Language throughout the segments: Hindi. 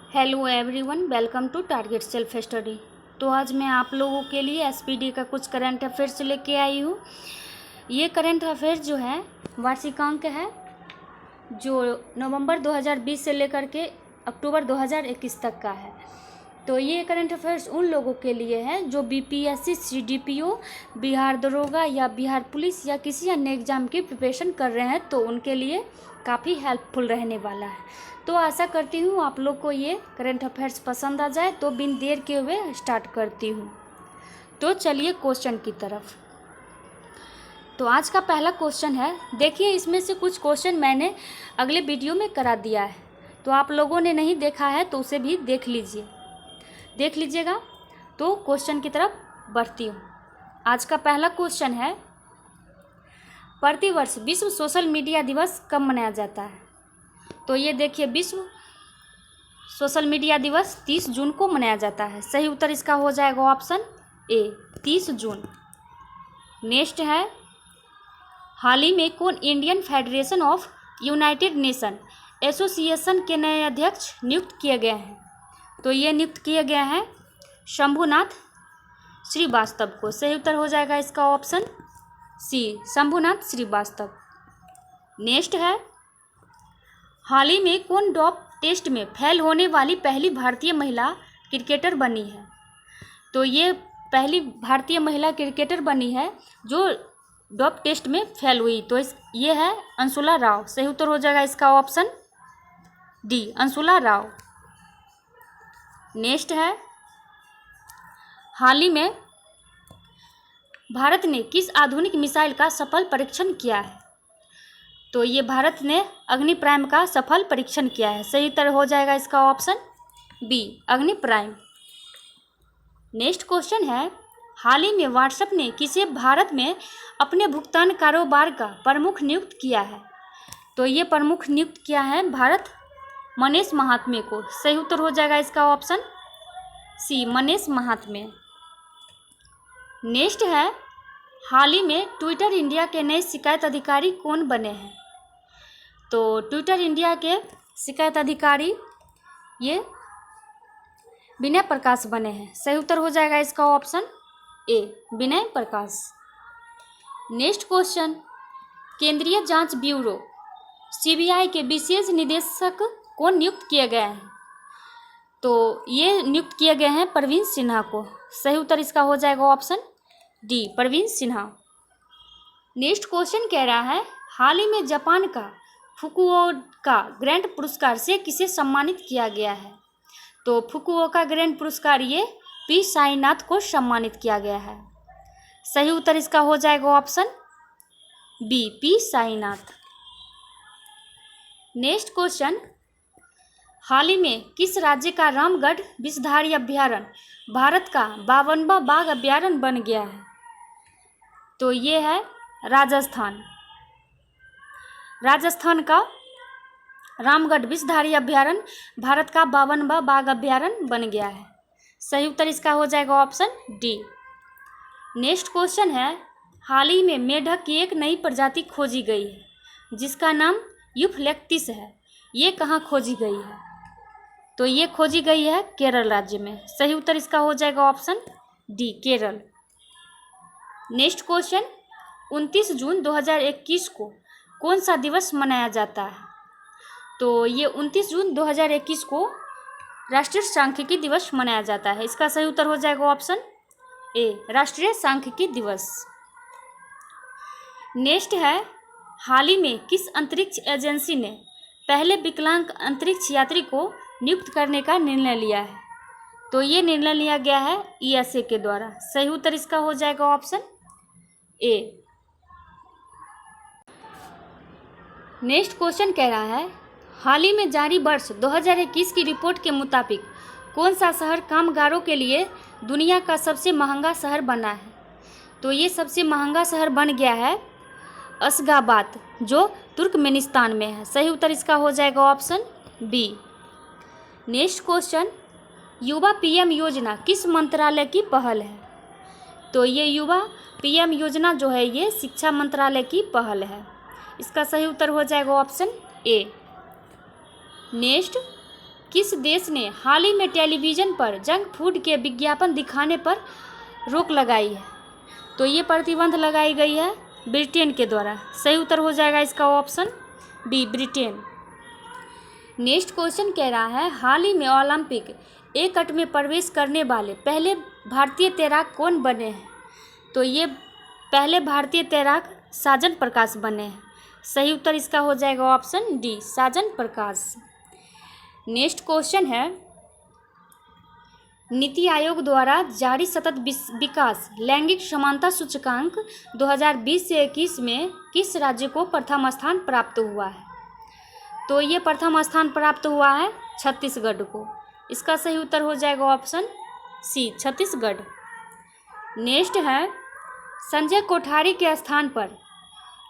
Hello everyone, welcome to Target Self Study. तो आज मैं आप लोगों के लिए एसपीडी का कुछ करंट अफेयर्स लेके आई हूँ। ये करंट अफेयर्स जो है वार्षिकांक है जो नवंबर 2020 से लेकर के अक्टूबर 2021 तक का है। तो ये करंट अफेयर्स उन लोगों के लिए है जो बीपीएससी, सीडीपीओ, बिहार दरोगा या बिहार पुलिस या किसी अन्य एग्ज़ाम की प्रिपरेशन कर रहे हैं, तो उनके लिए काफ़ी हेल्पफुल रहने वाला है। तो आशा करती हूँ आप लोग को ये करंट अफेयर्स पसंद आ जाए। तो बिन देर के हुए स्टार्ट करती हूँ। तो चलिए क्वेश्चन की तरफ। तो आज का पहला क्वेश्चन है, देखिए इसमें से कुछ क्वेश्चन मैंने अगले वीडियो में करा दिया है, तो आप लोगों ने नहीं देखा है तो उसे भी देख लीजिएगा। तो क्वेश्चन की तरफ बढ़ती हूँ। आज का पहला क्वेश्चन है, प्रतिवर्ष विश्व सोशल मीडिया दिवस कब मनाया जाता है? तो ये देखिए, विश्व सोशल मीडिया दिवस 30 जून को मनाया जाता है। सही उत्तर इसका हो जाएगा ऑप्शन ए, 30 जून। नेक्स्ट है, हाल ही में कौन Indian federation of United nation association के नए अध्यक्ष नियुक्त किए गए हैं? तो ये नियुक्त किए गए हैं शंभुनाथ श्रीवास्तव को। सही उत्तर हो जाएगा इसका option c, Shambhunath Srivastava. Next है, हाल ही में कौन डोप टेस्ट में फेल होने वाली पहली भारतीय महिला क्रिकेटर बनी है? तो ये पहली भारतीय महिला क्रिकेटर बनी है जो डोप टेस्ट में फेल हुई। तो ये है अंशुला राव। सही उत्तर हो जाएगा इसका option D, Anshula Rao. Next है, हाल ही में भारत ने किस आधुनिक मिसाइल का सफल परीक्षण किया है? तो ये भारत ने अग्नि प्राइम का सफल परीक्षण किया है। सही उत्तर हो जाएगा इसका ऑप्शन बी, अग्नि प्राइम। नेक्स्ट क्वेश्चन है, हाल ही में व्हाट्सएप ने किसे भारत में अपने भुगतान कारोबार का प्रमुख नियुक्त किया है? तो ये प्रमुख नियुक्त किया है भारत मनीष महात्मे को। सही उत्तर हो जाएगा इसका ऑप्शन सी, मनीष महात्मे। नेक्स्ट है, हाल ही में ट्विटर इंडिया के नए शिकायत अधिकारी कौन बने हैं? तो ट्विटर इंडिया के शिकायत अधिकारी ये विनय प्रकाश बने हैं। सही उत्तर हो जाएगा इसका option A, Vinay Prakash. Next question, केंद्रीय जांच ब्यूरो सीबीआई के विशेष निदेशक को नियुक्त किए गए हैं? तो ये नियुक्त किए गए हैं प्रवीण सिन्हा को। सही उत्तर इसका हो जाएगा option d, Praveen Sinha. Next question कह रहा है, हाल ही में जापान का फुकुओका ग्रैंड पुरस्कार से किसे सम्मानित किया गया है? तो फुकुओका ग्रैंड पुरस्कार ये पी साईनाथ को सम्मानित किया गया है। सही उत्तर इसका हो जाएगा option B, P Sainath. Next question, हाल ही में किस राज्य का रामगढ़ विषधारी अभ्यारण्य भारत का 52वां बाघ अभ्यारण्य बन गया है? तो ये है राजस्थान। राजस्थान का रामगढ़ विषधारी अभ्यारण्य भारत का 52वां बाघ अभ्यारण्य बन गया है। सही उत्तर इसका हो जाएगा ऑप्शन डी। नेक्स्ट क्वेश्चन है, हाल ही में मेढक की एक नई प्रजाति खोजी गई है जिसका नाम यूफ्लेक्टिस है। ये कहाँ खोजी गई है? तो ये खोजी गई है केरल राज्य में। सही उत्तर इसका हो जाएगा option D, Kerala. Next question, 29 जून 2021 को कौन सा दिवस मनाया जाता है? तो ये 29 जून 2021 को राष्ट्रीय सांख्यिकी दिवस मनाया जाता है। इसका सही उत्तर हो जाएगा ऑप्शन ए, राष्ट्रीय सांख्यिकी दिवस। नेक्स्ट है, हाल ही में किस अंतरिक्ष एजेंसी ने पहले विकलांग अंतरिक्ष यात्री को नियुक्त करने का निर्णय लिया है? तो ये निर्णय लिया गया है ईएसए के द्वारा। सही उत्तर इसका हो जाएगा ऑप्शन ए। नेक्स्ट क्वेश्चन कह रहा है, हाल ही में जारी वर्ष 2021 की रिपोर्ट के मुताबिक कौन सा शहर कामगारों के लिए दुनिया का सबसे महंगा शहर बना है? तो ये सबसे महंगा शहर बन गया है अशगाबाद, जो तुर्कमेनिस्तान में है। सही उत्तर इसका हो जाएगा ऑप्शन बी। नेक्स्ट क्वेश्चन, युवा पीएम योजना किस मंत्रालय की पहल है? तो ये युवा पीएम योजना जो है ये शिक्षा मंत्रालय की पहल है। इसका सही उत्तर हो जाएगा ऑप्शन ए। नेक्स्ट, किस देश ने हाल ही में टेलीविज़न पर जंक फूड के विज्ञापन दिखाने पर रोक लगाई है? तो ये प्रतिबंध लगाई गई है ब्रिटेन के द्वारा। सही उत्तर हो जाएगा इसका option b, Britain. Next question कह रहा है, हाल ही में ओलंपिक एकट में प्रवेश करने वाले पहले भारतीय तैराक कौन बने हैं? तो ये पहले भारतीय तैराक साजन प्रकाश बने हैं। सही उत्तर इसका हो जाएगा ऑप्शन डी, साजन प्रकाश। नेक्स्ट क्वेश्चन है, नीति आयोग द्वारा जारी सतत विकास लैंगिक समानता सूचकांक 2020 से 21 में किस राज्य को प्रथम स्थान प्राप्त हुआ है? तो ये प्रथम स्थान प्राप्त हुआ है छत्तीसगढ़ को। इसका सही उत्तर हो जाएगा ऑप्शन सी, छत्तीसगढ़। नेक्स्ट है, संजय कोठारी के स्थान पर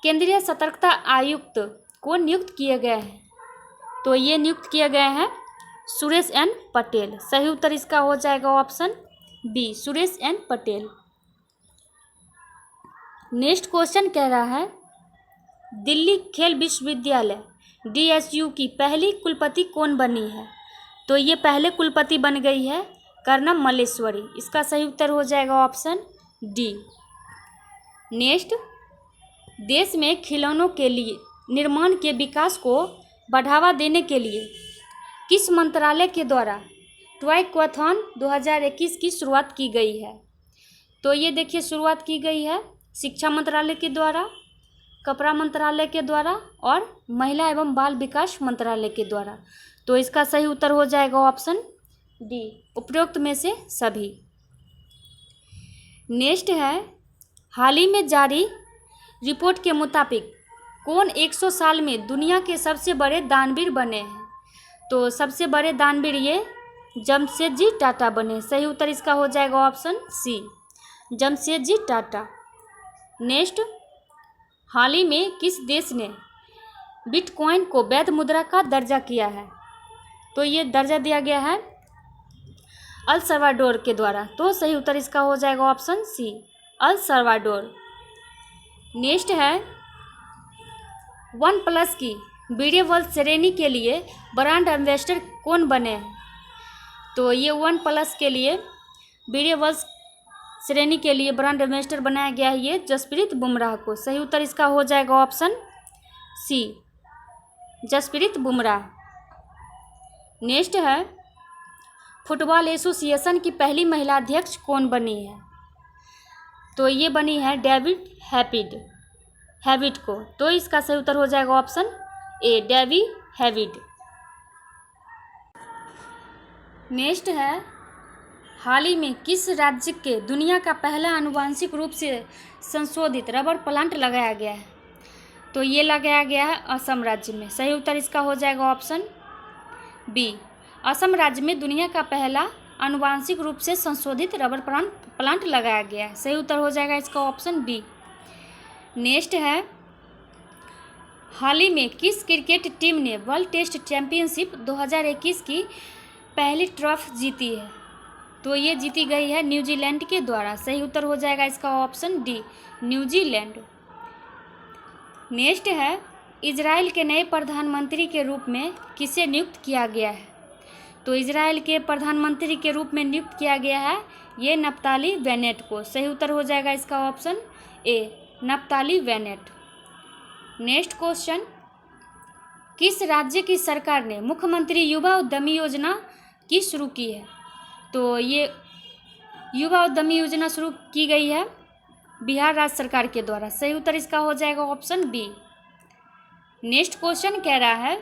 केंद्रीय सतर्कता आयुक्त को नियुक्त किए गए हैं? तो ये नियुक्त किए गए हैं सुरेश एन पटेल। सही उत्तर इसका हो जाएगा option b, Suresh N Patel. Next question कह रहा है, दिल्ली खेल विश्वविद्यालय DSU की पहली कुलपति कौन बनी है? तो ये पहले कुलपति बन गई है कर्णम मल्लेश्वरी। इसका सही उत्तर हो जाएगा ऑप्शन डी। नेक्स्ट, देश में खिलौनों के लिए निर्माण के विकास को बढ़ावा देने के लिए किस मंत्रालय के द्वारा टॉयकॉथॉन 2021 की शुरुआत की गई है? तो ये देखिए शुरुआत की गई है शिक्षा मंत्रालय के द्वारा, कपड़ा मंत्रालय के द्वारा और महिला एवं बाल विकास मंत्रालय के द्वारा। तो इसका सही उत्तर हो जाएगा ऑप्शन डी, उपरोक्त में से सभी। नेक्स्ट है, हाल ही में जारी रिपोर्ट के मुताबिक कौन 100 साल में दुनिया के सबसे बड़े दानवीर बने हैं? तो सबसे बड़े दानवीर ये जमशेदजी टाटा बने। सही उत्तर इसका हो जाएगा option C, Jamshedji Tata. Next, हाल ही में किस देश ने बिटकॉइन को वैध मुद्रा का दर्जा किया है? तो ये दर्जा दिया गया है अल सल्वाडोर के द्वारा। तो सही उत्तर इसका हो जाएगा option c, El Salvador. Next है, OnePlus की वीडियो वर्ल्ड श्रेणी के लिए ब्रांड एम्बेसडर कौन बने हैं? तो ये OnePlus के लिए वीडियो वर्ल्ड श्रेणी के लिए ब्रांड एम्बेसडर बनाया गया है ये जसप्रीत बुमराह को। सही उत्तर इसका हो जाएगा option c, Jasprit Bumrah. Next है, फुटबॉल एसोसिएशन की पहली महिला अध्यक्ष कौन बनी है? तो ये बनी है डेविड हैविड को। तो इसका सही उत्तर हो जाएगा ऑप्शन ए, डेवी हैविड। नेक्स्ट है, हाल ही में किस राज्य के दुनिया का पहला आनुवांशिक रूप से संशोधित रबर प्लांट लगाया गया है? तो ये लगाया गया है असम राज्य में। सही उत्तर इसका हो जाएगा ऑप्शन बी, असम राज्य में दुनिया का पहला आनुवांशिक रूप से संशोधित रबर प्लांट लगाया गया है। सही उत्तर हो जाएगा इसका ऑप्शन बी। नेक्स्ट है, हाल ही में किस क्रिकेट टीम ने वर्ल्ड टेस्ट चैंपियनशिप 2021 की पहली ट्रॉफी जीती है? तो ये जीती गई है न्यूजीलैंड के द्वारा। सही उत्तर हो जाएगा इसका ऑप्शन डी, न्यूजीलैंड। नेक्स्ट है, इजराइल के नए प्रधानमंत्री के रूप में किसे नियुक्त किया गया है? तो इजराइल के प्रधानमंत्री के रूप में नियुक्त किया गया है ये नप्ताली बेनेट को। सही उत्तर हो जाएगा इसका option A, Naphtali Bennett. Next question, किस राज्य की सरकार ने मुख्यमंत्री युवा उद्यमी योजना की शुरू की है? तो ये युवा उद्यमी योजना शुरू की गई है बिहार राज्य सरकार के द्वारा। सही उत्तर इसका हो जाएगा ऑप्शन बी। नेक्स्ट क्वेश्चन कह रहा है,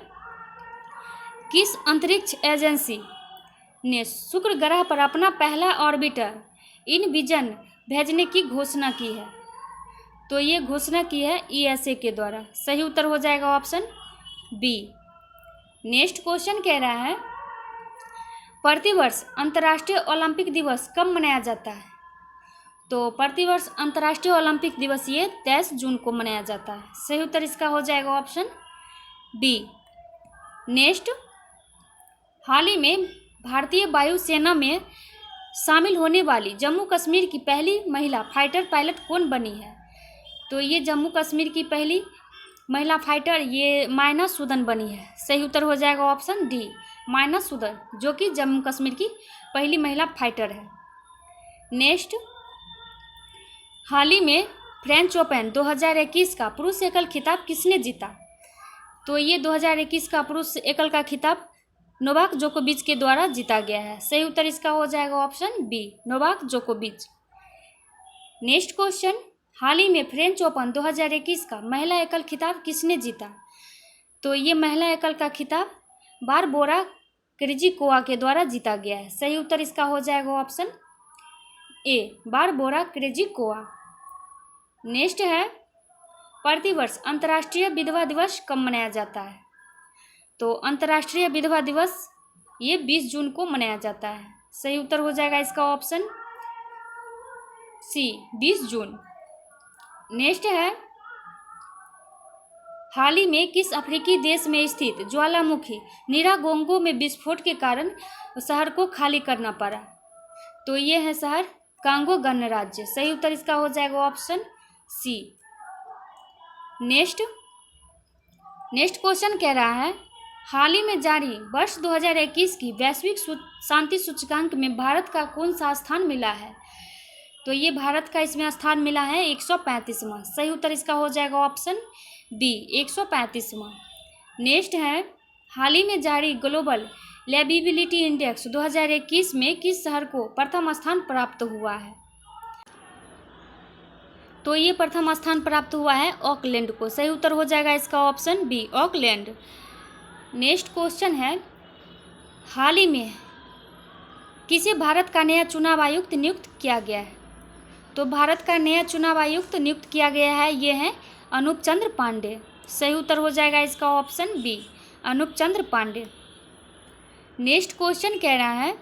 किस अंतरिक्ष एजेंसी ने शुक्र ग्रह पर अपना पहला ऑर्बिटर इनविजन भेजने की घोषणा की है? तो ये घोषणा की है ESA के द्वारा। सही उत्तर हो जाएगा ऑप्शन बी। नेक्स्ट क्वेश्चन कह रहा है, प्रतिवर्ष अंतर्राष्ट्रीय ओलंपिक दिवस कब मनाया जाता है? तो प्रतिवर्ष अंतर्राष्ट्रीय ओलंपिक दिवस ये 23 जून को मनाया जाता है। सही उत्तर इसका हो जाएगा ऑप्शन बी। नेक्स्ट, हाल ही में भारतीय वायुसेना में शामिल होने वाली जम्मू कश्मीर की पहली महिला फाइटर पायलट कौन बनी है? तो ये जम्मू कश्मीर की पहली महिला फाइटर ये मायना सुदन बनी है। सही उत्तर हो जाएगा ऑप्शन डी, माइना सुदर, जो कि जम्मू कश्मीर की पहली महिला फाइटर है। नेक्स्ट, हाल ही में फ्रेंच ओपन 2021 का पुरुष एकल खिताब किसने जीता? तो ये 2021 का पुरुष एकल का खिताब नोवाक जोकोविच के द्वारा जीता गया है। सही उत्तर इसका हो जाएगा ऑप्शन बी, नोवाक जोकोविच। नेक्स्ट क्वेश्चन, हाल ही में फ्रेंच ओपन 2021 का महिला एकल खिताब किसने जीता? तो ये महिला एकल का खिताब बारबोरा क्रिजिकोवा के द्वारा जीता गया है। सही उत्तर इसका हो जाएगा ऑप्शन ए, बारबोरा क्रिजिकोवा। नेक्स्ट है, प्रतिवर्ष अंतर्राष्ट्रीय विधवा दिवस कब मनाया जाता है? तो अंतर्राष्ट्रीय विधवा दिवस ये 20 जून को मनाया जाता है। सही उत्तर हो जाएगा इसका ऑप्शन सी, 20 जून। नेक्स्ट है, हाल ही में किस अफ्रीकी देश में स्थित ज्वालामुखी निरागोंगो में विस्फोट के कारण शहर को खाली करना पड़ा? तो ये है शहर कांगो गणराज्य। सही उत्तर इसका हो जाएगा ऑप्शन सी। नेक्स्ट क्वेश्चन कह रहा है, हाल ही में जारी वर्ष 2021 की वैश्विक शांति सूचकांक में भारत का कौन सा स्थान मिला है? तो ये भारत का इसमें स्थान मिला है 135वां। सही उत्तर इसका हो जाएगा ऑप्शन बी, 135वां। नेक्स्ट है, हाल ही में जारी ग्लोबल लिविबिलिटी इंडेक्स 2021 में किस शहर को प्रथम स्थान प्राप्त हुआ है? तो ये प्रथम स्थान प्राप्त हुआ है ऑकलैंड को। सही उत्तर हो जाएगा इसका option b, Auckland. Next question है, हाल ही में किसे भारत का नया चुनाव आयुक्त नियुक्त किया गया है? तो भारत का नया चुनाव आयुक्त नियुक्त किया गया है, ये है अनूप चंद्र पांडे। सही उत्तर हो जाएगा इसका ऑप्शन बी, अनूप चंद्र पांडे। नेक्स्ट क्वेश्चन कह रहा है,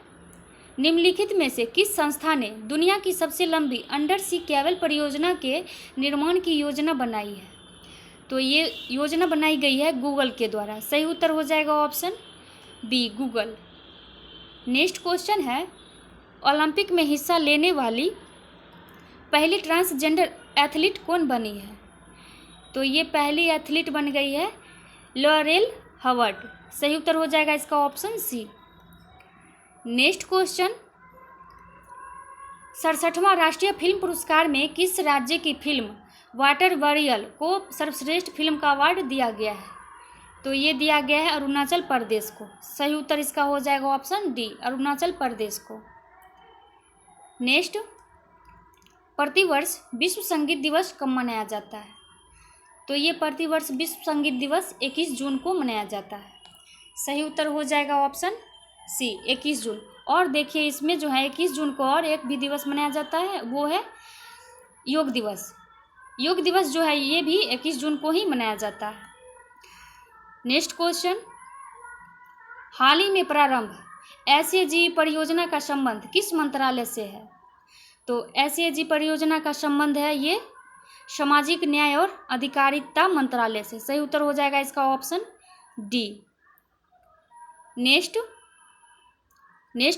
निम्नलिखित में से किस संस्था ने दुनिया की सबसे लंबी अंडर सी केबल परियोजना के निर्माण की योजना बनाई है? तो ये योजना बनाई गई है गूगल के द्वारा। सही उत्तर हो जाएगा option b, Google. Next question है, ओलंपिक में हिस्सा लेने वाली पहली ट्रांसजेंडर एथलीट कौन बनी है? तो ये पहली एथलीट बन गई है लॉरेल हवर्ड। सही उत्तर हो जाएगा इसका ऑप्शन सी। नेक्स्ट क्वेश्चन, 67वां राष्ट्रीय फिल्म पुरस्कार में किस राज्य की फिल्म वाटर बरियल को सर्वश्रेष्ठ फिल्म का अवार्ड दिया गया है? तो ये दिया गया है अरुणाचल प्रदेश को। सही उत्तर इसका हो जाएगा ऑप्शन डी, अरुणाचल प्रदेश को। नेक्स्ट, प्रतिवर्ष विश्व संगीत दिवस कब मनाया जाता है? तो ये प्रतिवर्ष विश्व संगीत दिवस 21 जून को मनाया जाता है। सही उत्तर हो जाएगा ऑप्शन सी, 21 जून। और देखिए इसमें जो है 21 जून को और एक भी दिवस मनाया जाता है, वो है योग दिवस। योग दिवस जो है ये भी 21 जून को ही मनाया जाता है। नेक्स्ट क्वेश्चन, हाल ही में प्रारंभ SAG परियोजना का संबंध किस मंत्रालय से है? तो SAG परियोजना का संबंध है ये सामाजिक न्याय और अधिकारिता मंत्रालय से। सही उत्तर हो जाएगा इसका ऑप्शन डी। नेक्स्ट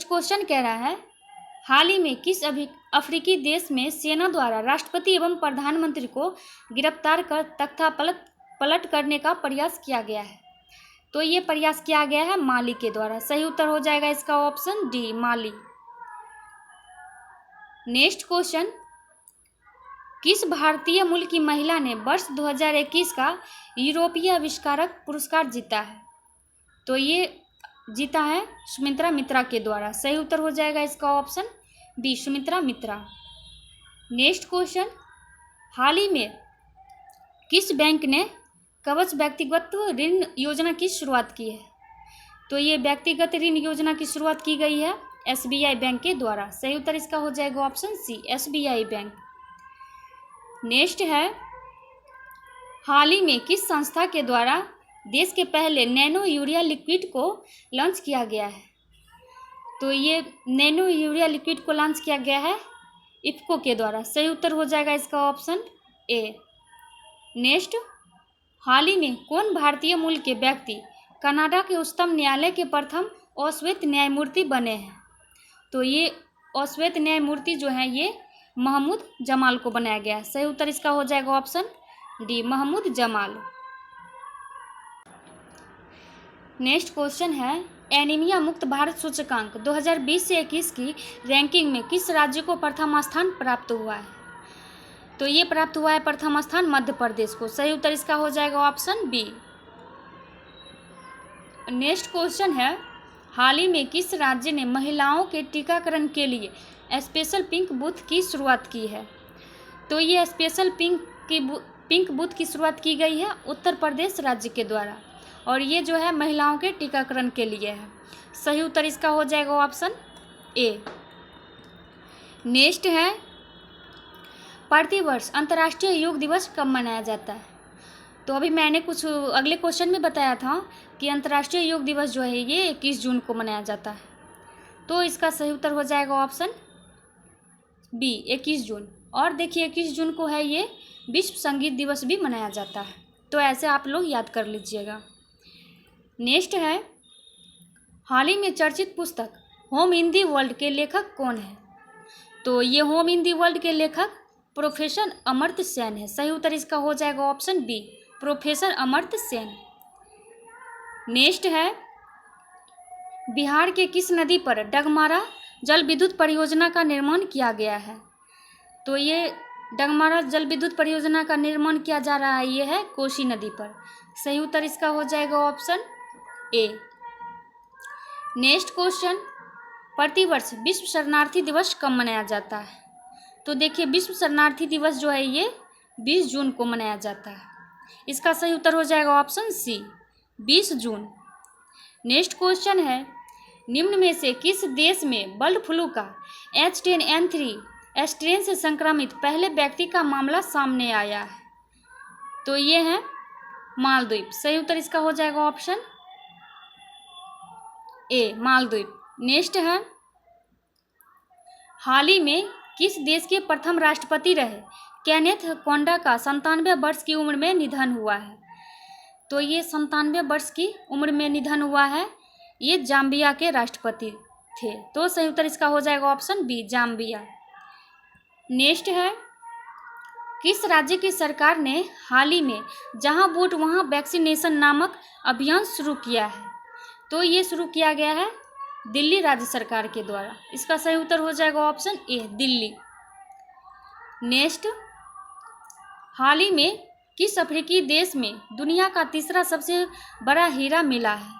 क्वेश्चन कह रहा है, हाल ही में किस अफ्रीकी देश में सेना द्वारा राष्ट्रपति एवं प्रधानमंत्री को गिरफ्तार कर तख्ता पलट करने का प्रयास किया गया है? तो ये प्रयास किया गया है माली के द्वारा। सही उत्तर हो जाएगा इसका ऑप्शन डी, माली। नेक्स्ट क्वेश्चन, किस भारतीय मूल की महिला ने वर्ष 2021 का यूरोपीय आविष्कारक पुरस्कार जीता है? तो ये जीता है सुमित्रा मित्रा के द्वारा। सही उत्तर हो जाएगा इसका ऑप्शन बी, सुमित्रा मित्रा। नेक्स्ट क्वेश्चन, हाल ही में किस बैंक ने कवच व्यक्तिगत ऋण योजना की शुरुआत की है? तो ये व्यक्तिगत ऋण योजना की शुरुआत की गई है SBI बैंक के द्वारा। सही उत्तर इसका हो जाएगा option c, SBI bank. Next है, हाल ही में किस संस्था के द्वारा देश के पहले नैनो यूरिया लिक्विड को लॉन्च किया गया है? तो ये नैनो यूरिया लिक्विड को लॉन्च किया गया है इफ्को के द्वारा। सही उत्तर हो जाएगा इसका ऑप्शन ए। नेक्स्ट, हाल ही में कौन भारतीय मूल के व्यक्ति कनाडा के उच्चतम न्यायालय के प्रथम अश्वेत न्यायमूर्ति बने हैं? तो ये अश्वेत न्यायमूर्ति जो हैं ये महमूद जमाल को बनाया गया है। सही उत्तर इसका हो जाएगा option d, Mahmood Jamal. Next question है, एनीमिया मुक्त भारत सूचकांक 2020 से 21 की रैंकिंग में किस राज्य को प्रथम स्थान प्राप्त हुआ है? तो ये प्राप्त हुआ है प्रथम स्थान मध्य प्रदेश को। सही उत्तर इसका हो जाएगा ऑप्शन बी। नेक्स्ट क्वेश्चन है, हाल ही में किस राज्य ने महिलाओं के टीकाकरण के लिए स्पेशल पिंक बूथ की शुरुआत की है? तो ये स्पेशल पिंक बूथ की शुरुआत की गई है उत्तर प्रदेश राज्य के द्वारा, और ये जो है महिलाओं के टीकाकरण के लिए है। सही उत्तर इसका हो जाएगा ऑप्शन ए। नेक्स्ट है, प्रतिवर्ष अंतर्राष्ट्रीय योग दिवस कब मनाया जाता है? तो अभी मैंने कुछ अगले क्वेश्चन में बताया था कि अंतर्राष्ट्रीय योग दिवस जो है ये 21 जून को मनाया जाता है। तो इसका सही उत्तर हो जाएगा ऑप्शन बी 21 जून। और देखिए 21 जून को है ये विश्व संगीत दिवस भी मनाया जाता है। तो ऐसे आप लोग याद कर लीजिएगा। नेक्स्ट है, हाल ही में चर्चित पुस्तक होम इन दी वर्ल्ड के लेखक कौन है? तो ये होम इन दी वर्ल्ड के लेखक प्रोफेसर अमर्त्य सेन है। सही उत्तर इसका हो जाएगा option b professor Amartya Sen. Next है, बिहार के किस नदी पर डगमारा जल विद्युत परियोजना का निर्माण किया गया है? तो ये डगमारा जल विद्युत परियोजना का निर्माण किया जा रहा है, ये है कोसी नदी पर। सही उत्तर इसका हो जाएगा ऑप्शन ए। नेक्स्ट क्वेश्चन, प्रतिवर्ष विश्व शरणार्थी दिवस कब मनाया जाता है? तो देखिए विश्व शरणार्थी दिवस जो है ये 20 जून को मनाया जाता है। इसका सही उत्तर हो जाएगा ऑप्शन सी 20 जून। नेक्स्ट क्वेश्चन है, निम्न में से किस देश में बर्ड फ्लू का H10N3 स्ट्रेन से संक्रमित पहले व्यक्ति का मामला सामने आया है? तो ये है मालदीव। सही उत्तर इसका हो जाएगा ऑप्शन ए मालदीव। नेक्स्ट है, हाल ही में किस देश के प्रथम राष्ट्रपति रहे केनेथ कोंडा का 97 वर्ष की उम्र में निधन हुआ है? तो ये 97 वर्ष की उम्र में निधन हुआ है, ये जाम्बिया के राष्ट्रपति थे। तो सही उत्तर इसका हो जाएगा ऑप्शन बी जाम्बिया। नेक्स्ट है, किस राज्य की सरकार ने हाल ही में जहां वोट वहां वैक्सीनेशन नामक अभियान शुरू किया है? तो ये शुरू किया गया है दिल्ली राज्य सरकार के द्वारा। इसका सही उत्तर हो जाएगा ऑप्शन ए दिल्ली। नेक्स्ट, हाल ही में किस अफ्रीकी देश में दुनिया का तीसरा सबसे बड़ा हीरा मिला है?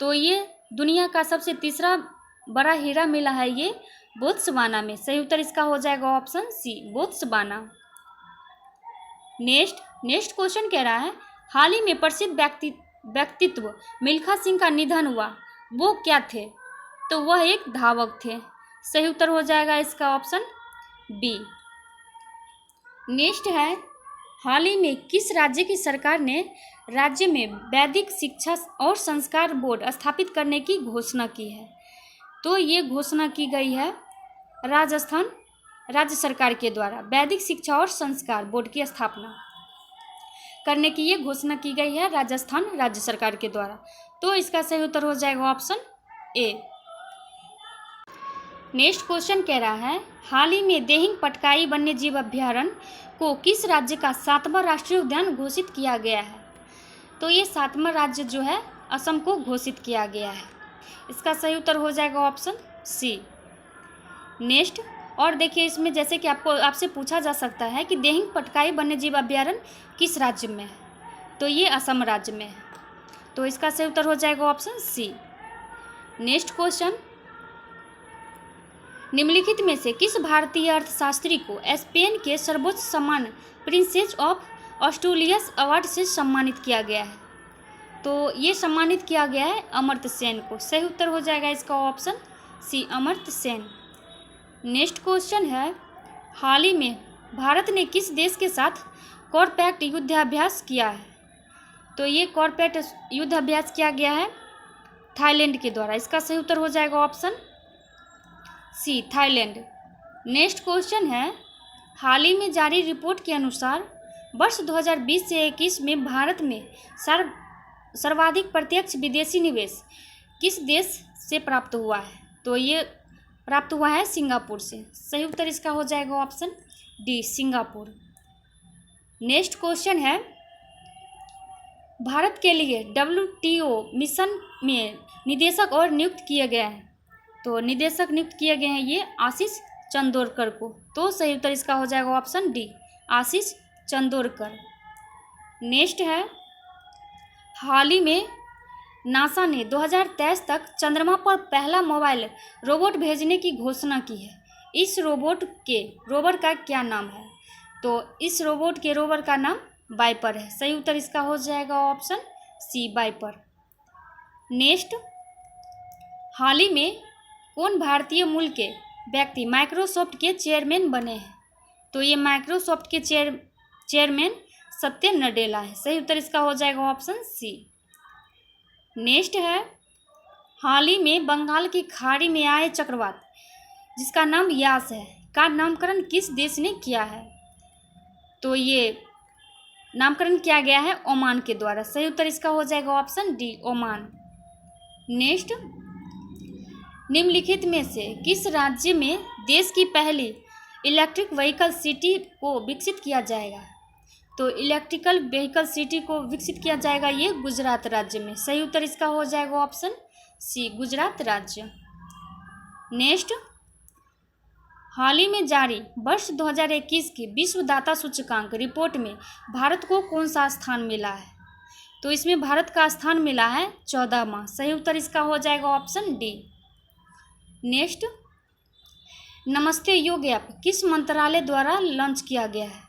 तो ये दुनिया का सबसे तीसरा बड़ा हीरा मिला है ये बोत्सवाना में। सही उत्तर इसका हो जाएगा option c Botswana. Next question कह रहा है, हाल ही में प्रसिद्ध व्यक्तित्व मिल्खा सिंह का निधन हुआ, वो क्या थे? तो वह एक धावक थे। सही उत्तर हो जाएगा इसका ऑप्शन बी। नेक्स्ट है, हाल ही में किस राज्य की सरकार ने राज्य में वैदिक शिक्षा और संस्कार बोर्ड स्थापित करने की घोषणा की है? तो ये घोषणा की गई है राजस्थान राज्य सरकार के द्वारा। वैदिक शिक्षा और संस्कार बोर्ड की स्थापना करने की ये घोषणा की गई है राजस्थान राज्य सरकार के द्वारा। तो इसका सही उत्तर हो जाएगा ऑप्शन ए। नेक्स्ट क्वेश्चन कह रहा है, हाल ही में देहिंग पटकाई वन्यजीव अभ्यारण्य को किस राज्य का 7वां राष्ट्रीय उद्यान घोषित किया गया है? तो ये 7वां राज्य जो है असम को घोषित किया गया है। इसका सही उत्तर हो जाएगा ऑप्शन सी। नेक्स्ट, और देखिए इसमें जैसे कि आपसे पूछा जा सकता है कि देहिंग पटकाई वन्यजीव अभ्यारण्य किस राज्य में है? तो ये असम राज्य में है। तो इसका सही उत्तर हो जाएगा ऑप्शन सी। नेक्स्ट क्वेश्चन, निम्नलिखित में से किस भारतीय अर्थशास्त्री को स्पेन के सर्वोच्च सम्मान प्रिंसेस ऑफ ऑस्ट्रेलियस अवार्ड से सम्मानित किया गया है? तो ये सम्मानित किया गया है अमर्त्य सेन को। सही उत्तर हो जाएगा इसका option c Amartya Sen. Next question है, हाल ही में भारत ने किस देश के साथ कॉर्पैक्ट युद्धाभ्यास किया है? तो ये कॉर्पैक्ट युद्धाभ्यास किया गया है थाईलैंड के द्वारा। इसका सही उत्तर हो जाएगा option c Thailand. Next question है, हाल ही में जारी रिपोर्ट के अनुसार वर्ष 2020 से 21 में भारत में सर्वाधिक प्रत्यक्ष विदेशी निवेश किस देश से प्राप्त हुआ है? तो ये प्राप्त हुआ है सिंगापुर से। सही उत्तर इसका हो जाएगा option D Singapore. Next question है, भारत के लिए WTO मिशन में निदेशक और नियुक्त किए गए हैं? तो निदेशक नियुक्त किए गए हैं ये आशीष चंदोरकर को। तो सही उत्तर इसका हो जाएगा ऑप्शन डी, आशीष चंदोरकर। नेक्स्ट है, हाल ही में नासा ने 2023 तक चंद्रमा पर पहला मोबाइल रोबोट भेजने की घोषणा की है। इस रोवर का क्या नाम है? तो इस रोबोट के रोवर का नाम वाइपर है। सही उत्तर इसका हो जाएगा ऑप्शन सी, वाइपर। नेक्स्ट, हाल ही में कौन भारतीय मूल के व्यक्ति माइक्रोसॉफ्ट के चेयरमैन बने हैं? तो ये माइक्रोसॉफ्ट के चेयरमैन सत्य नडेला है। सही उत्तर इसका हो जाएगा ऑप्शन सी। नेक्स्ट है, हाल ही में बंगाल की खाड़ी में आए चक्रवात जिसका नाम यास है का नामकरण किस देश ने किया है? तो ये नामकरण किया गया है ओमान के द्वारा। सही उत्तर इसका हो जाएगा ऑप्शन डी, ओमान। नेक्स्ट, निम्नलिखित में से किस राज्य में देश की पहली इलेक्ट्रिक व्हीकल सिटी को विकसित किया जाएगा? तो इलेक्ट्रिकल व्हीकल सिटी को विकसित किया जाएगा ये गुजरात राज्य में। सही उत्तर इसका हो जाएगा ऑप्शन सी, गुजरात राज्य। नेक्स्ट, हाल ही में जारी वर्ष 2021 की विश्व दाता सूचकांक रिपोर्ट में भारत को कौन सा स्थान मिला है? तो इसमें भारत का स्थान मिला है 14वां। सही उत्तर इसका हो जाएगा ऑप्शन डी। नेक्स्ट, नमस्ते योग ऐप किस मंत्रालय द्वारा लॉन्च किया गया है?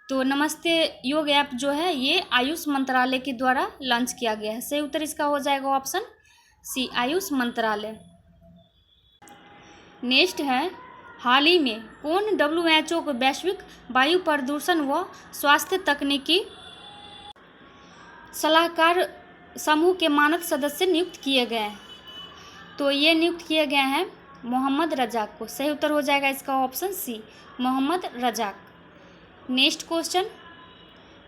तो नमस्ते योग ऐप जो है ये आयुष मंत्रालय के द्वारा लॉन्च किया गया है। सही उत्तर इसका हो जाएगा ऑप्शन सी, आयुष मंत्रालय। नेक्स्ट है, हाल ही में कौन WHO को वैश्विक वायु प्रदूषण व स्वास्थ्य तकनीकी सलाहकार समूह के मानद सदस्य नियुक्त किए गए हैं? तो ये नियुक्त किए गए हैं मोहम्मद रजाक को। सही उत्तर हो जाएगा इसका option c, Mohammad Razak. Next question,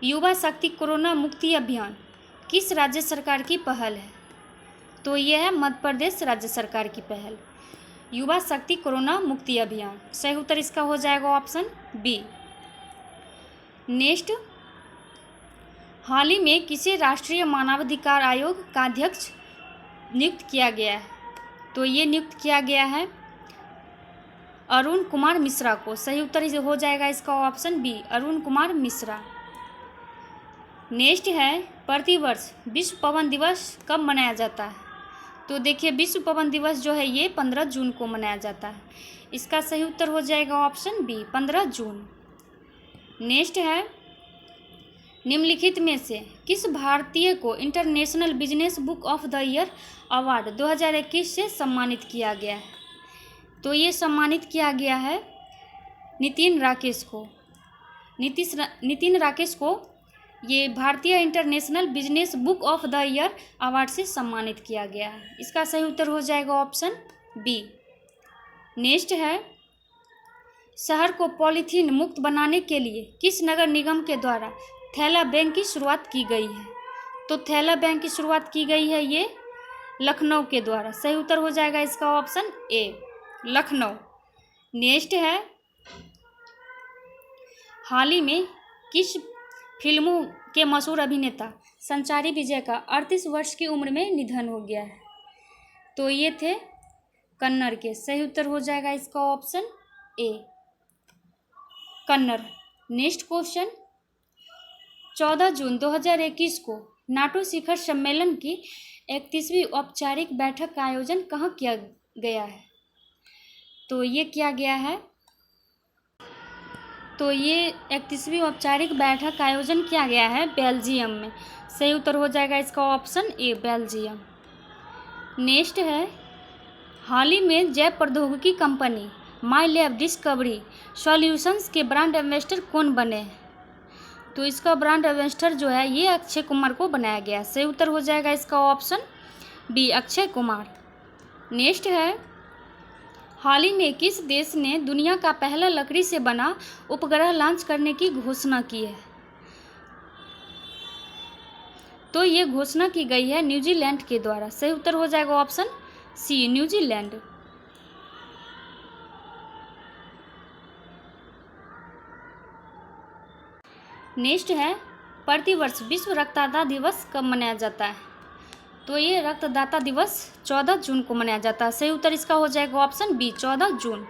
युवा शक्ति कोरोना मुक्ति अभियान किस राज्य सरकार की पहल है? तो ये है मध्य प्रदेश राज्य सरकार की पहल, युवा शक्ति कोरोना मुक्ति अभियान। सही उत्तर इसका हो जाएगा ऑप्शन बी। नेक्स्ट, हाल ही में किसे राष्ट्रीय मानवाधिकार आयोग का अध्यक्ष नियुक्त किया गया है? तो ये नियुक्त किया गया है अरुण कुमार मिश्रा को। सही उत्तर हो जाएगा इसका option b, Arun Kumar Mishra. Next है, प्रतिवर्ष विश्व पवन दिवस कब मनाया जाता है? तो देखिए विश्व पवन दिवस जो है ये 15 जून को मनाया जाता है। इसका सही उत्तर हो जाएगा ऑप्शन बी, 15 जून। नेक्स्ट है, निम्नलिखित में से किस भारतीय को international business book of the year award 2021 से सम्मानित किया गया है? तो ये सम्मानित किया गया है नितिन राकेश को। नितिन राकेश को ये भारतीय international business book of the year award से सम्मानित किया गया है। इसका सही उत्तर हो जाएगा ऑप्शन बी। नेक्स्ट है, शहर को पॉलीथीन मुक्त बनाने के लिए किस नगर निगम के द्वारा थैला बैंक की शुरुआत की गई है? तो थैला बैंक की शुरुआत की गई है ये लखनऊ के द्वारा। सही उत्तर हो जाएगा इसका ऑप्शन ए, लखनऊ। नेक्स्ट है, हाल ही में किस फिल्मों के मशहूर अभिनेता संचारी विजय का 38 वर्ष की उम्र में निधन हो गया है? तो ये थे कन्नड़ के। सही उत्तर हो जाएगा इसका option A, Kannada. Next question, 14 जून 2021 को नाटो शिखर सम्मेलन की 31वीं औपचारिक बैठक का आयोजन कहाँ किया गया है? तो ये किया गया है, तो ये 31वीं औपचारिक बैठक का आयोजन किया गया है बेल्जियम में। सही उत्तर हो जाएगा इसका ऑप्शन ए, बेल्जियम। नेक्स्ट है, हाल ही में जैव प्रौद्योगिकी कंपनी माई लैब डिस्कवरी सॉल्यूशंस के ब्रांड एम्बेसडर कौन बने हैं? तो इसका ब्रांड एम्बेसडर जो है ये अक्षय कुमार को बनाया गया। सही उत्तर हो जाएगा इसका option b, Akshay Kumar. Next है, हाल ही में किस देश ने दुनिया का पहला लकड़ी से बना उपग्रह लॉन्च करने की घोषणा की है? तो ये घोषणा की गई है न्यूजीलैंड के द्वारा। सही उत्तर हो जाएगा ऑप्शन सी, न्यूजीलैंड। नेक्स्ट है, प्रतिवर्ष विश्व रक्तदाता दिवस कब मनाया जाता है? तो ये रक्तदाता दिवस 14 जून को मनाया जाता है। सही उत्तर इसका हो जाएगा ऑप्शन बी 14 जून।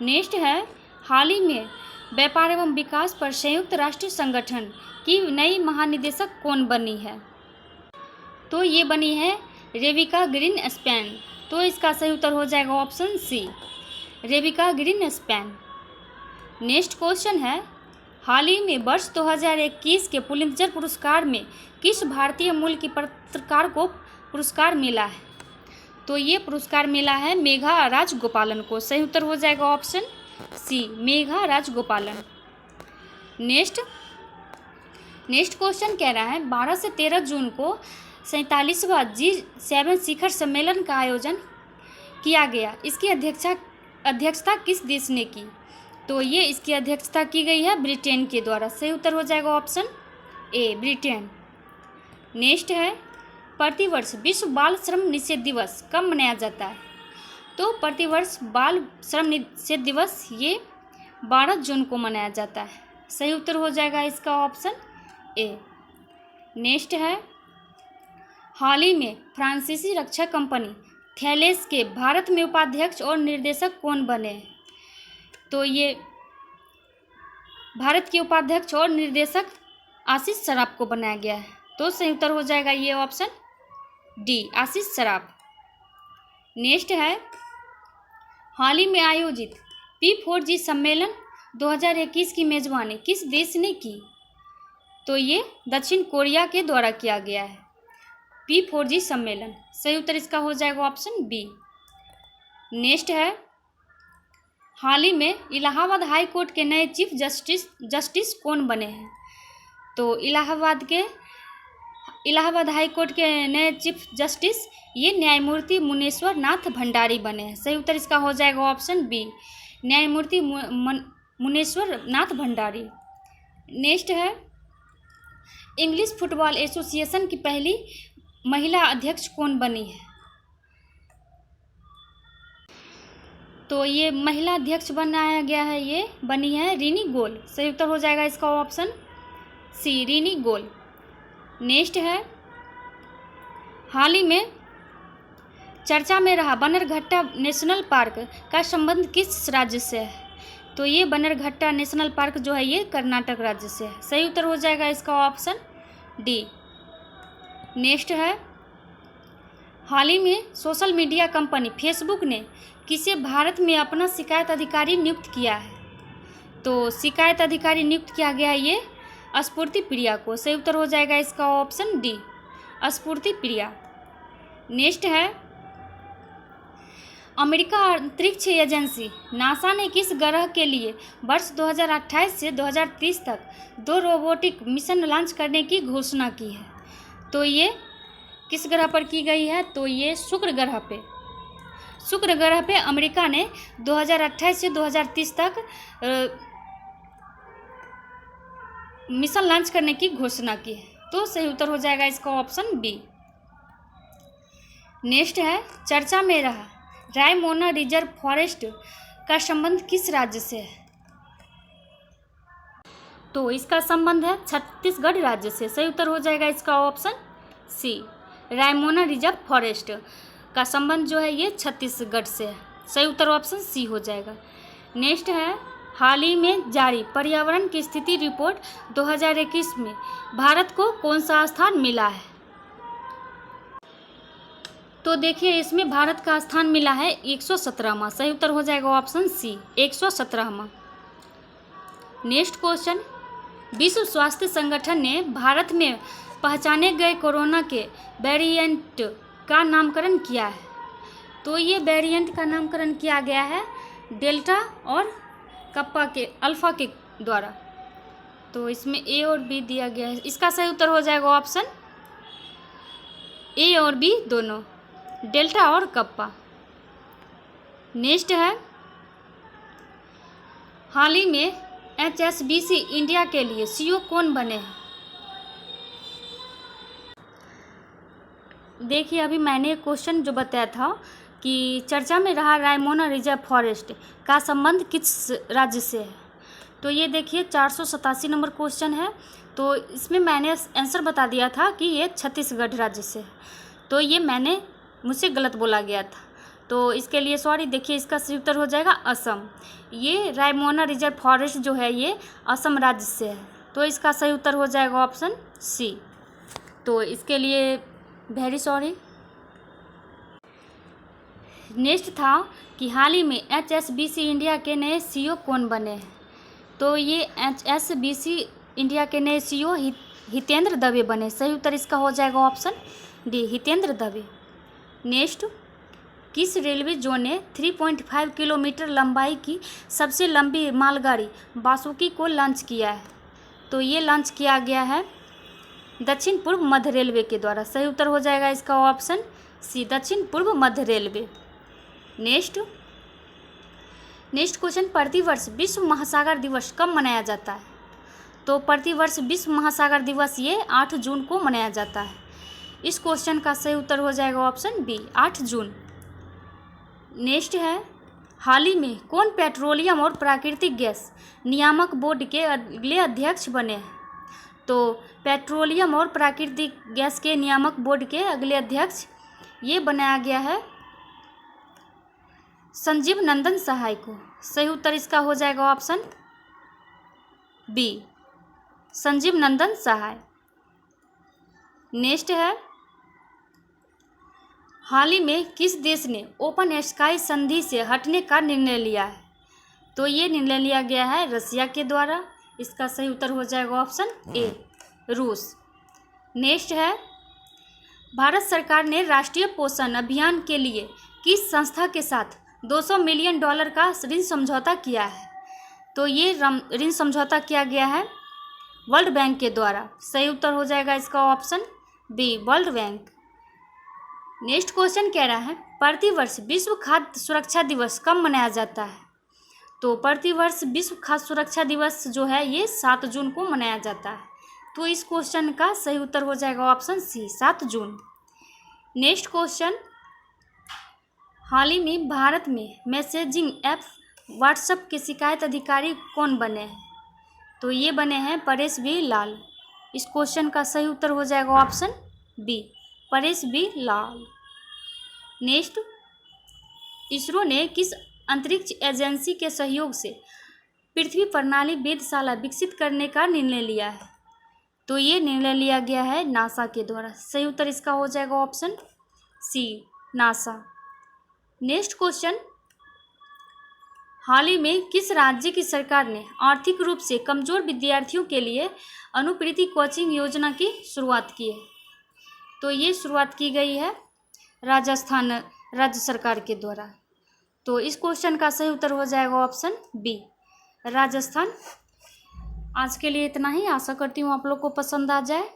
नेक्स्ट है, हाल ही में व्यापार एवं विकास पर संयुक्त राष्ट्र संगठन की नई महानिदेशक कौन बनी है? तो ये बनी है रेबिका ग्रीनस्पैन। तो इसका सही उत्तर हो जाएगा option c Rebecca Greenspan. Next question है, हाल ही में वर्ष 2021 के पुलित्जर पुरस्कार में किस भारतीय मूल की पत्रकार को पुरस्कार मिला है? तो ये पुरस्कार मिला है मेघा राजगोपालन को। सही उत्तर हो जाएगा option c Megha Rajagopalan. Next question कह रहा है, 12 से 13 जून को 47वां G7 शिखर सम्मेलन का आयोजन किया गया। इसकी अध्यक्षता किस देश ने की? तो ये इसकी अध्यक्षता की गई है ब्रिटेन के द्वारा। सही उत्तर हो जाएगा ऑप्शन ए ब्रिटेन। नेक्स्ट है, प्रतिवर्ष विश्व बाल श्रम निषेध दिवस कब मनाया जाता है? तो प्रतिवर्ष बाल श्रम निषेध दिवस ये 12 जून को मनाया जाता है। सही उत्तर हो जाएगा इसका ऑप्शन ए। नेक्स्ट है, हाल ही में फ्रांसीसी रक्षा कंपनी थैलेस के भारत में उपाध्यक्ष और निर्देशक कौन बने हैं? तो ये भारत के उपाध्यक्ष और निर्देशक आशीष सराफ को बनाया गया है। तो सही उत्तर हो जाएगा ये ऑप्शन डी आशीष सराफ। नेक्स्ट है, हाल ही में आयोजित P4G सम्मेलन 2021 की मेजबानी किस देश ने की? तो ये दक्षिण कोरिया के द्वारा किया गया है P4G सम्मेलन। सही उत्तर इसका हो जाएगा ऑप्शन बी। नेक्स्ट है, हाल ही में इलाहाबाद हाई कोर्ट के नए चीफ जस्टिस कौन बने हैं? तो इलाहाबाद हाई कोर्ट के नए चीफ जस्टिस ये न्यायमूर्ति मुनेश्वर नाथ भंडारी बने हैं। सही उत्तर इसका हो जाएगा ऑप्शन बी न्यायमूर्ति मुनेश्वर नाथ भंडारी। नेक्स्ट है, इंग्लिश फुटबॉल एसोसिएशन की पहली महिला अध्यक्ष कौन बनी है? तो ये महिला अध्यक्ष बनाया गया है, ये बनी है रीनी गोल। सही उत्तर हो जाएगा इसका ऑप्शन सी रीनी गोल। नेक्स्ट है, हाल ही में चर्चा में रहा बन्नरघट्टा नेशनल पार्क का संबंध किस राज्य से है? तो ये बन्नरघट्टा नेशनल पार्क जो है ये कर्नाटक राज्य से है। सही उत्तर हो जाएगा इसका ऑप्शन डी। नेक्स्ट है, हाल ही में सोशल मीडिया कंपनी फेसबुक ने किसे भारत में अपना शिकायत अधिकारी नियुक्त किया है? तो शिकायत अधिकारी नियुक्त किया गया है ये स्फूर्ति प्रिया को। सही उत्तर हो जाएगा इसका ऑप्शन डी स्फूर्ति प्रिया। नेक्स्ट है, अमेरिका अंतरिक्ष एजेंसी नासा ने किस ग्रह के लिए वर्ष 2028 से 2030 तक 2 रोबोटिक मिशन लॉन्च करने की घोषणा की है? तो ये किस ग्रह पर की गई है? तो ये शुक्र ग्रह पे अमेरिका ने 2028 से 2030 तक मिशन लॉन्च करने की घोषणा की है। तो सही उत्तर हो जाएगा इसका ऑप्शन बी। नेक्स्ट है, चर्चा में रहा रायमोना रिजर्व फॉरेस्ट का संबंध किस राज्य से है? तो इसका संबंध है छत्तीसगढ़ राज्य से। सही उत्तर हो जाएगा इसका option c Raimona reserve forest का संबंध जो है ये छत्तीसगढ़ से है। सही उत्तर ऑप्शन सी हो जाएगा। नेक्स्ट है, हाल ही में जारी पर्यावरण की स्थिति रिपोर्ट 2021 में भारत को कौन सा स्थान मिला है? तो देखिए इसमें भारत का स्थान मिला है 117वां। सही उत्तर हो जाएगा ऑप्शन सी 117वां। नेक्स्ट क्वेश्चन, विश्व स्वास्थ्य संगठन ने भारत में पहचाने गए कोरोना के वेरिएंट का नामकरण किया है। तो ये वेरिएंट का नामकरण किया गया है डेल्टा और कप्पा के अल्फ़ा के द्वारा। तो इसमें ए और बी दिया गया है। इसका सही उत्तर हो जाएगा ऑप्शन ए और बी दोनों, डेल्टा और कप्पा। नेक्स्ट है, हाल ही में HSBC इंडिया के लिए CEO कौन बने हैं? देखिए अभी मैंने एक क्वेश्चन जो बताया था कि चर्चा में रहा रायमोना रिजर्व फॉरेस्ट का संबंध किस राज्य से है। तो ये देखिए 487 नंबर क्वेश्चन है। तो इसमें मैंने आंसर बता दिया था कि ये छत्तीसगढ़ राज्य से है। तो ये मुझसे गलत बोला गया था, तो इसके लिए सॉरी। देखिए इसका सही उत्तर हो जाएगा असम। ये रायमोना रिजर्व फॉरेस्ट जो है ये असम राज्य से है, तो इसका सही उत्तर हो जाएगा ऑप्शन सी। तो इसके लिए वेरी सॉरी। नेक्स्ट था कि हाल ही में HSBC इंडिया के नए CEO कौन बने हैं। तो ये HSBC इंडिया के नए CEO हितेंद्र दवे बने। सही उत्तर इसका हो जाएगा option D, Hitendra Dave. Next, किस रेलवे जोन ने 3.5 किलोमीटर लंबाई की सबसे लंबी मालगाड़ी बासुकी को लॉन्च किया है। तो ये लॉन्च किया गया है दक्षिण पूर्व मध्य रेलवे के द्वारा। सही उत्तर हो जाएगा इसका ऑप्शन सी, दक्षिण पूर्व मध्य रेलवे। नेक्स्ट क्वेश्चन, प्रतिवर्ष विश्व महासागर दिवस कब मनाया जाता है। तो प्रतिवर्ष विश्व महासागर दिवस ये 8 जून को मनाया जाता है। इस क्वेश्चन का सही उत्तर हो जाएगा ऑप्शन बी, 8 जून। नेक्स्ट है, हाल ही में कौन पेट्रोलियम और प्राकृतिक गैस नियामक बोर्ड के अगले अध्यक्ष बने हैं। तो पेट्रोलियम और प्राकृतिक गैस के नियामक बोर्ड के अगले अध्यक्ष ये बनाया गया है संजीव नंदन सहाय को। सही उत्तर इसका हो जाएगा ऑप्शन बी, संजीव नंदन सहाय। नेक्स्ट है, हाल ही में किस देश ने ओपन स्काई संधि से हटने का निर्णय लिया है। तो ये निर्णय लिया गया है रसिया के द्वारा। इसका सही उत्तर हो जाएगा ऑप्शन ए, रूस। नेक्स्ट है, भारत सरकार ने राष्ट्रीय पोषण अभियान के लिए किस संस्था के साथ $200 मिलियन का ऋण समझौता किया है। तो ये ऋण समझौता किया गया है वर्ल्ड बैंक के द्वारा। सही उत्तर हो जाएगा इसका option b, world bank. Next question कह रहा है, प्रतिवर्ष विश्व खाद्य सुरक्षा दिवस कब मनाया जाता है। तो प्रतिवर्ष विश्व खाद्य सुरक्षा दिवस जो है ये 7 जून को मनाया जाता है। तो इस क्वेश्चन का सही उत्तर हो जाएगा ऑप्शन सी, 7 जून। नेक्स्ट क्वेश्चन, हाल ही में भारत में मैसेजिंग ऐप व्हाट्सएप के शिकायत अधिकारी कौन बने हैं। तो ये बने हैं परेश बी लाल। इस क्वेश्चन का सही उत्तर हो जाएगा ऑप्शन बी, परेश बी लाल। नेक्स्ट, इसरो ने किस अंतरिक्ष एजेंसी के सहयोग से पृथ्वी प्रणाली वेधशाला विकसित करने का निर्णय लिया है। तो ये निर्णय लिया गया है नासा के द्वारा। सही उत्तर इसका हो जाएगा option C, NASA. Next question, हाल ही में किस राज्य की सरकार ने आर्थिक रूप से कमजोर विद्यार्थियों के लिए अनुप्रीति कोचिंग योजना की शुरुआत की है। तो ये शुरुआत की गई है राजस्थान राज्य सरकार के द्वारा। तो इस क्वेश्चन का सही उत्तर हो जाएगा ऑप्शन बी, राजस्थान। आज के लिए इतना ही। आशा करती हूँ आप लोग को पसंद आ जाए।